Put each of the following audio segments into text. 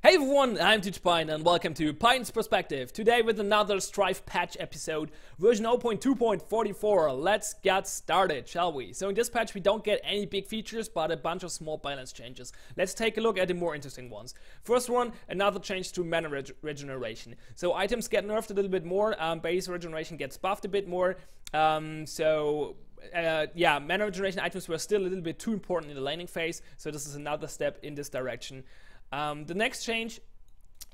Hey everyone, I'm Pion and welcome to Pion's Perspective. Today with another Strife patch episode, version 0.2.44. Let's get started, shall we? So in this patch we don't get any big features, but a bunch of small balance changes. Let's take a look at the more interesting ones. First one, another change to mana regeneration. So items get nerfed a little bit more, base regeneration gets buffed a bit more. Mana regeneration items were still a little bit too important in the laning phase, so this is another step in this direction. The next change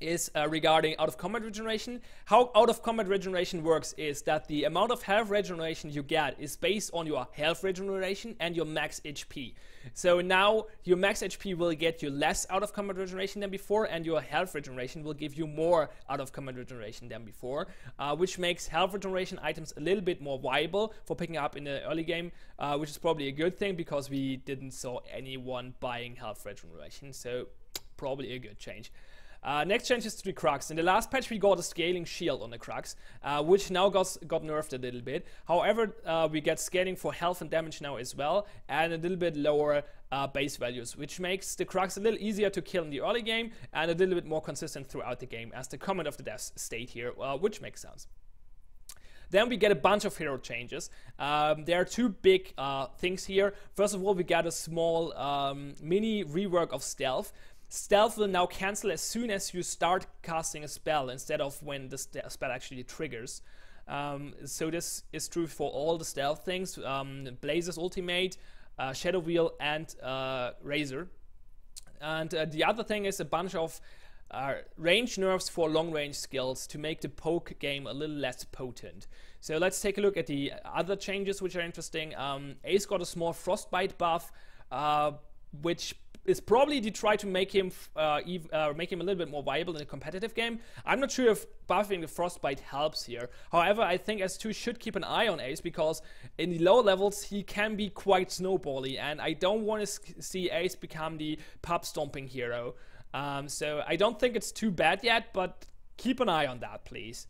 is regarding out of combat regeneration. How out of combat regeneration works is that the amount of health regeneration you get is based on your health regeneration and your max HP. So now your max HP will get you less out of combat regeneration than before, and your health regeneration will give you more out of combat regeneration than before, which makes health regeneration items a little bit more viable for picking up in the early game, which is probably a good thing because we didn't saw anyone buying health regeneration. So probably a good change. Next change is to the Crux. In the last patch we got a scaling shield on the Crux, which now got nerfed a little bit. However, we get scaling for health and damage now as well, and a little bit lower base values, which makes the Crux a little easier to kill in the early game and a little bit more consistent throughout the game as the Command of the Death state here, which makes sense. Then we get a bunch of hero changes. There are two big things here. First of all, we got a small mini rework of stealth. Stealth will now cancel as soon as you start casting a spell instead of when the spell actually triggers. So this is true for all the stealth things, Blazer's ultimate, Shadow Wheel, and Razor. And the other thing is a bunch of range nerfs for long range skills to make the poke game a little less potent. So let's take a look at the other changes which are interesting. Ace got a small frostbite buff, which is probably to try to make him a little bit more viable in a competitive game. I'm not sure if buffing the frostbite helps here. However, I think S2 should keep an eye on Ace because in the lower levels he can be quite snowbally, and I don't want to see Ace become the pub stomping hero. So I don't think it's too bad yet, but keep an eye on that, please.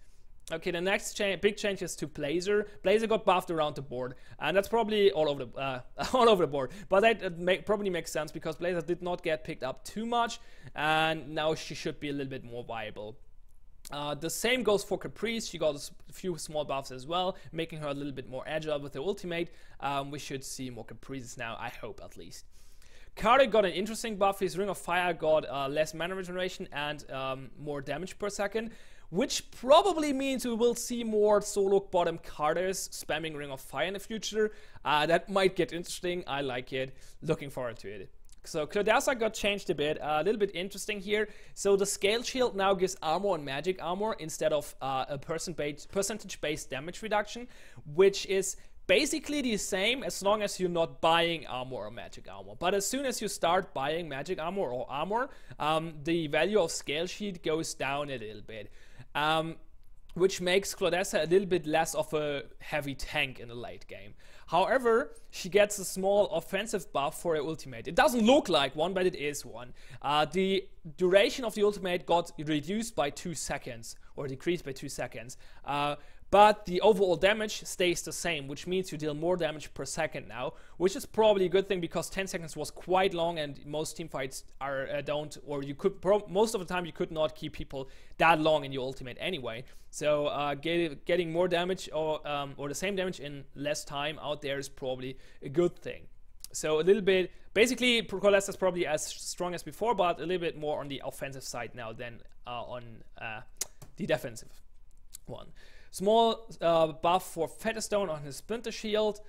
Okay, the next big change is to Blazer. Blazer got buffed around the board, and that's probably all over the board. But that probably makes sense because Blazer did not get picked up too much, and now she should be a little bit more viable. The same goes for Caprice. She got a few small buffs as well, making her a little bit more agile with her ultimate. We should see more Caprices now, I hope at least. Carter got an interesting buff. His Ring of Fire got less mana regeneration and more damage per second, which probably means we will see more solo bottom Carters spamming Ring of Fire in the future. That might get interesting. I like it. Looking forward to it. So Claudessa got changed a bit, a little bit interesting here. So the scale shield now gives armor and magic armor instead of a percentage-based damage reduction, which is basically the same as long as you're not buying armor or magic armor. But as soon as you start buying magic armor or armor, the value of scale shield goes down a little bit. Which makes Claudessa a little bit less of a heavy tank in the late game. However, she gets a small offensive buff for her ultimate. It doesn't look like one, but it is one. The duration of the ultimate got reduced by 2 seconds, or decreased by 2 seconds. But the overall damage stays the same, which means you deal more damage per second now, which is probably a good thing because 10 seconds was quite long, and most teamfights most of the time you could not keep people that long in your ultimate anyway. So getting more damage or the same damage in less time out there is probably a good thing. So a little bit, basically Claudessa is probably as strong as before, but a little bit more on the offensive side now than on the defensive one. Small buff for Featherstone on his Splinter Shield,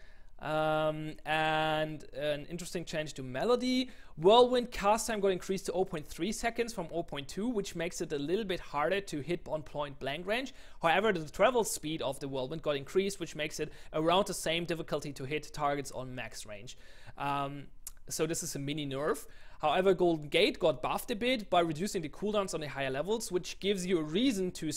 and an interesting change to Melody. Whirlwind cast time got increased to 0.3 seconds from 0.2, which makes it a little bit harder to hit on point blank range. However, the travel speed of the Whirlwind got increased, which makes it around the same difficulty to hit targets on max range. So this is a mini nerf. However, Golden Gate got buffed a bit by reducing the cooldowns on the higher levels, which gives you a reason to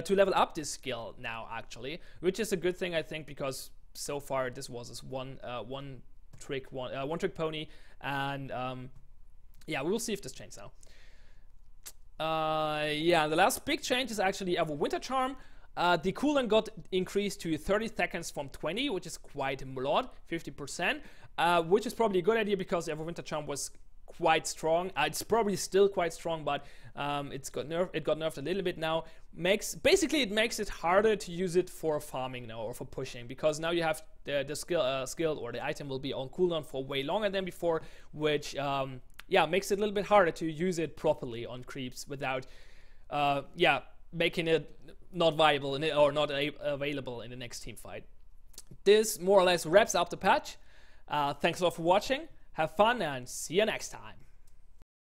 level up this skill now, actually, which is a good thing, I think, because so far this was this one trick pony, and yeah, we will see if this changes now. Yeah, the last big change is actually Winter Charm. The cooldown got increased to 30 seconds from 20, which is quite a lot, 50%, which is probably a good idea because Winter Charm was quite strong. It's probably still quite strong, but it got nerfed a little bit now. Basically it makes it harder to use it for farming now, or for pushing, because now you have the skill or the item will be on cooldown for way longer than before, which yeah, makes it a little bit harder to use it properly on creeps without yeah, making it not viable or not available in the next team fight. This more or less wraps up the patch. Thanks a lot for watching. Have fun and see you next time.